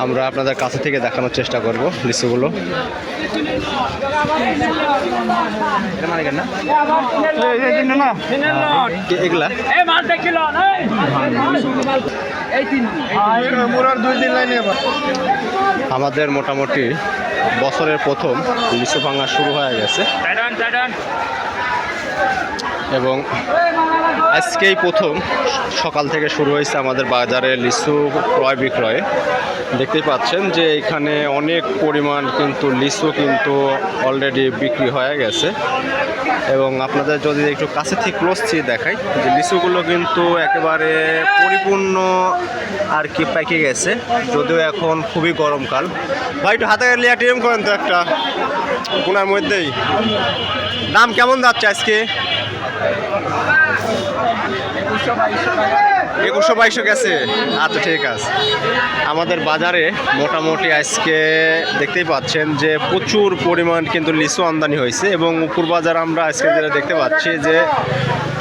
আমরা আপনাদের কাছে থেকে দেখানোর চেষ্টা করব লিচুগুলো। এগুলা আমাদের মোটামুটি বছরের প্রথম লিচু ভাঙা শুরু হয়ে গেছে এবং আজকেই প্রথম সকাল থেকে শুরু হয়েছে আমাদের বাজারে লিচু ক্রয় বিক্রয়। দেখতেই পাচ্ছেন যে এখানে অনেক পরিমাণ কিন্তু লিচু কিন্তু অলরেডি বিক্রি হয়ে গেছে এবং আপনাদের যদি একটু কাছে থেকে ক্লোজলি দেখাই যে লিচুগুলো কিন্তু একেবারে পরিপূর্ণ আর কি পেকে গেছে, যদিও এখন খুবই গরমকাল। ভাই একটু হাতে লিয়া টিএম করেন তো একটা কোনার মধ্যেই। দাম কেমন যাচ্ছে আজকে? 2100-2200 গেছে। আচ্ছা ঠিক আছে। আমাদের বাজারে মোটামুটি আজকে দেখতেই পাচ্ছেন যে প্রচুর পরিমাণ কিন্তু লিচু আমদানি হয়েছে এবং উপর বাজার আমরা আজকে যেটা দেখতে পাচ্ছি যে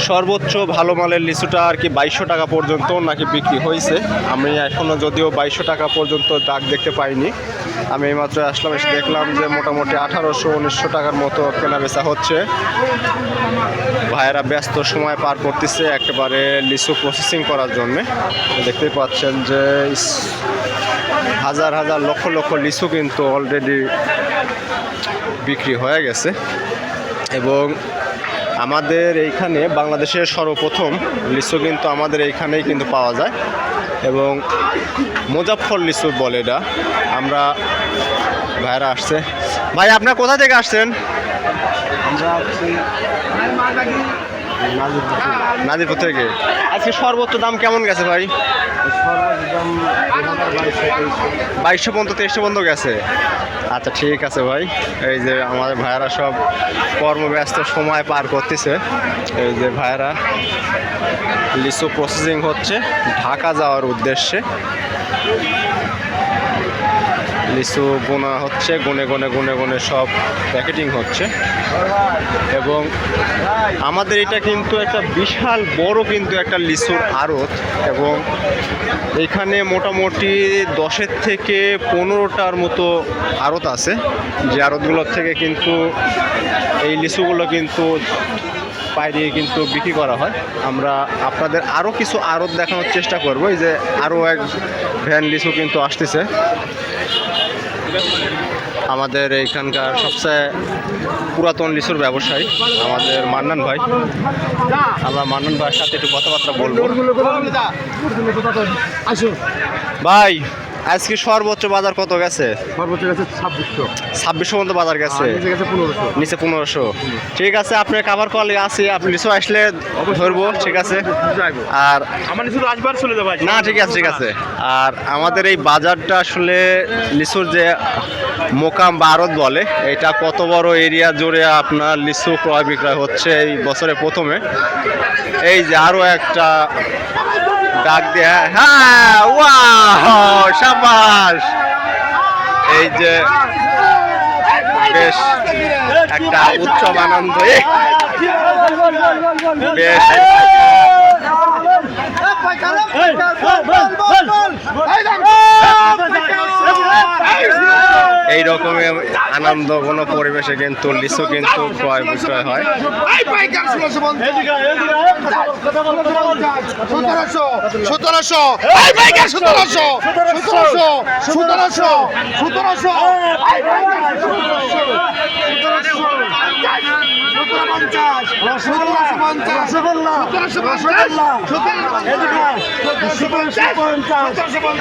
সর্বোচ্চ ভালো মালের লিচুটা আর কি 2200 টাকা পর্যন্ত নাকি বিক্রি হয়েছে। আমি এখনও যদিও 2200 টাকা পর্যন্ত দাগ দেখতে পাইনি। আমি এইমাত্র আসলাম, এসে দেখলাম যে মোটামুটি 1800-1900 টাকার মতো কেনা বেচা হচ্ছে। ভাইয়েরা ব্যস্ত সময় পার করতেছে একেবারে লিচু প্রসেসিং করার জন্যে। দেখতেই পাচ্ছেন যে হাজার হাজার লক্ষ লক্ষ লিচু কিন্তু অলরেডি বিক্রি হয়ে গেছে এবং আমাদের এইখানে বাংলাদেশের সর্বপ্রথম লিচু কিন্তু আমাদের এইখানেই কিন্তু পাওয়া যায় এবং মুজাফফর লিচু বলে এটা। আমরা ভাইরা আসছে। ভাই আপনার কোথা থেকে আসছেন? আমরা আসছি নাজিরপুর থেকে। আজকে সর্বোচ্চ দাম কেমন গেছে ভাই? সর্বোচ্চ দাম 2200 পর্যন্ত 2300 পর্যন্ত গেছে। আচ্ছা ঠিক আছে ভাই। এই যে আমাদের ভাইয়ারা সব কর্মব্যস্ত সময় পার করতেছে। এই যে ভাইয়ারা লিচু প্রসেসিং হচ্ছে ঢাকা যাওয়ার উদ্দেশ্যে। লিচু বোনা হচ্ছে, গুনে গুনে গুনে গুনে সব প্যাকেটিং হচ্ছে এবং আমাদের এটা কিন্তু একটা বিশাল বড় কিন্তু একটা লিচুর আড়ত এবং এখানে মোটামুটি 10 থেকে 15টার মতো আড়ত আছে, যে আড়তগুলোর থেকে কিন্তু এই লিচুগুলো কিন্তু বাইরে কিন্তু বিক্রি করা হয়। আমরা আপনাদের আরও কিছু আড়ত দেখানোর চেষ্টা করব। এই যে আরও এক ভ্যান লিচু কিন্তু আসতেছে। আমাদের এইখানকার সবচেয়ে পুরাতন লিচুর ব্যবসায়ী আমাদের মান্নান ভাই। আমরা মান্নান ভাইয়ের সাথে একটু কথাবার্তা বলবো। ভাই আজকে সর্বোচ্চ বাজার কত গেছে? সর্বোচ্চ গেছে 2600 মতো বাজার গেছে, নিচে 1500। ঠিক আছে, আপনার কাভার কলে আছে, আপনি লিচু আসলে ধরবো। ঠিক আছে, আর আমার লিচু আসবার চলে যাবো না। ঠিক আছে ঠিক আছে। আর আমাদের এই বাজারটা আসলে লিচুর যে মোকাম বা আড়ত বলে, এটা কত বড় এরিয়া জুড়ে আপনার লিচু ক্রয় বিক্রয় হচ্ছে এই বছরে প্রথমে। এই যে আরও একটা ডাক দিয়ে, হ্যাঁ ওয়াও শাবাশ। এই যে বেশ একটা উৎসব আনন্দ, বেশ এই রকমের আনন্দঘন পরিবেশে কিন্তু লিচু কিন্তু ক্রয় বিক্রয় হয়।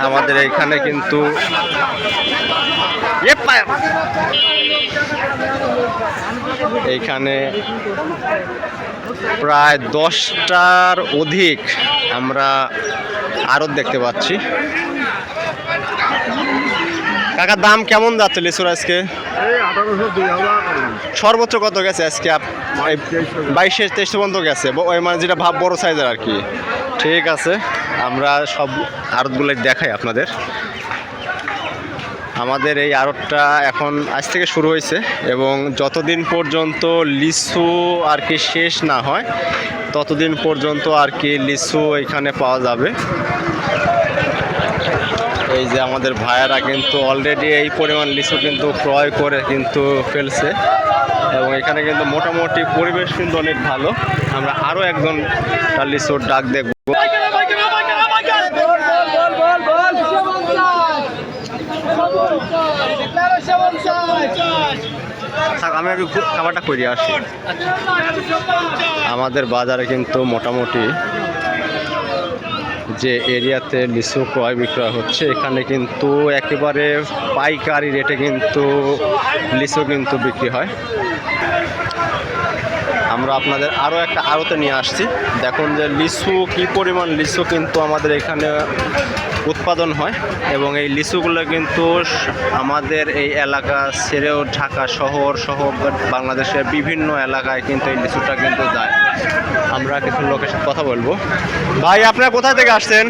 আমাদের এখানে কিন্তু এইখানে প্রায় 10টার অধিক আমরা আড়ত দেখতে পাচ্ছি। কাকা দাম কেমন যাচ্ছে লিচুর আজকে? সর্বোচ্চ কত গেছে আজকে? 22-23 পর্যন্ত গেছে, ওই মানে যেটা ভাব বড় সাইজের আর কি। ঠিক আছে, আমরা সব আড়তগুলো দেখাই আপনাদের। আমাদের এই আড়তটা এখন আজ থেকে শুরু হয়েছে এবং যতদিন পর্যন্ত লিচু আর কি শেষ না হয় ততদিন পর্যন্ত আর কি লিচু এখানে পাওয়া যাবে। এই যে আমাদের ভাইয়েরা কিন্তু অলরেডি এই পরিমাণ লিচু কিন্তু ক্রয় করে কিন্তু ফেলছে এবং এখানে কিন্তু মোটামুটি পরিবেশ কিন্তু অনেক ভালো। আমরা আরও একজন লিচুর ডাক দেখব। আমি আগে খাবারটা করে আসি। আমাদের বাজারে কিন্তু মোটামুটি যে এরিয়াতে লিচু ক্রয় বিক্রয় হচ্ছে এখানে কিন্তু একেবারে পাইকারি রেটে কিন্তু লিচু কিন্তু বিক্রি হয়। আমরা আপনাদের আরও একটা আড়তে নিয়ে আসছি। দেখুন যে লিচু কী পরিমাণ লিচু কিন্তু আমাদের এখানে উৎপাদন হয় এবং এই লিচুগুলো কিন্তু আমাদের এই এলাকা ছেড়েও ঢাকা শহর সহ বাংলাদেশের বিভিন্ন এলাকায় কিন্তু এই লিচুটা কিন্তু যায়। আমরা কিছু লোকের সাথে কথা বলবো। ভাই আপনারা কোথা থেকে আসছেন?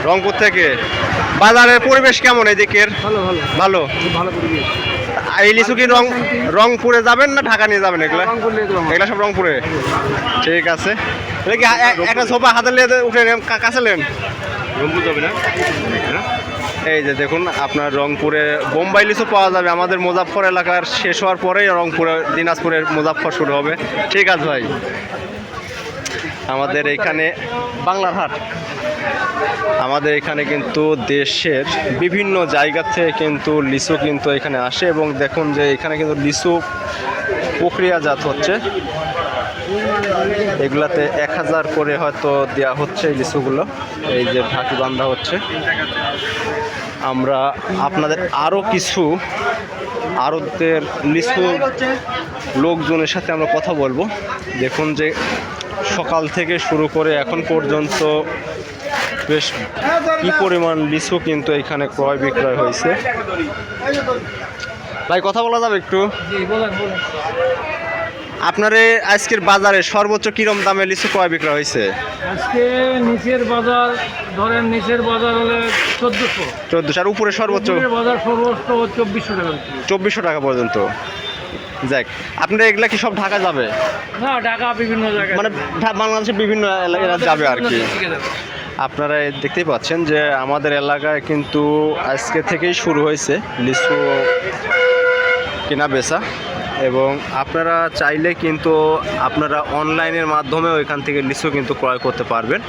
রংপুর থেকে। বাজারের পরিবেশ কেমন এদিকের? ভালো। এই লিচু কি রংপুরে যাবেন না ঢাকা নিয়ে যাবেন? এগুলা সব রংপুরে। ঠিক আছে, একটা ছোপা হাতে নিয়ে উঠে কাছে নেন। রংপুর যাবে না? এই যে দেখুন আপনার রংপুরে বোম্বাই লিচু পাওয়া যাবে। আমাদের মুজাফফর এলাকার শেষ হওয়ার পরেই রংপুরে দিনাজপুরের মুজাফফর শুরু হবে। ঠিক আছে ভাই। আমাদের এইখানে বাংলার হাট। আমাদের এখানে কিন্তু দেশের বিভিন্ন জায়গা থেকে কিন্তু লিচু কিন্তু এখানে আসে এবং দেখুন যে এখানে কিন্তু লিচু প্রক্রিয়াজাত হচ্ছে। এগুলাতে 1000 করে হয়তো দেওয়া হচ্ছে এই লিচুগুলো। এই যে ঢাকি বান্ধা হচ্ছে। আমরা আপনাদের আরও কিছু আড়তের লিচু লোকজনের সাথে আমরা কথা বলবো। দেখুন যে সকাল থেকে শুরু করে এখন পর্যন্ত বেশ কি পরিমাণ লিচু কিন্তু এখানে ক্রয় বিক্রয় হয়েছে। ভাই কথা বলা যাবে একটু? আপনার আজকের বাজারে সর্বোচ্চ কিরম দামে লিচু ক্রয় বিক্রয় হয়েছে? আজকে নিচের বাজার ধরেন, নিচের বাজার হলে 1400 আর উপরে সর্বোচ্চ বাজার সর্বোচ্চ 2400 টাকা। 2400 টাকা পর্যন্ত। যাক, আপনারা এগুলা কি সব ঢাকা যাবে? না, ঢাকা বিভিন্ন জায়গায়, মানে বাংলাদেশের বিভিন্ন এলাকায় যাবে আর কি। আপনারা দেখতেই পাচ্ছেন যে আমাদের এলাকায় কিন্তু আজকে থেকেই শুরু হয়েছে লিচু কেনা বেচা এবং আপনারা চাইলে কিন্তু আপনারা অনলাইনের মাধ্যমেও এখান থেকে লিচু কিন্তু ক্রয় করতে পারবেন।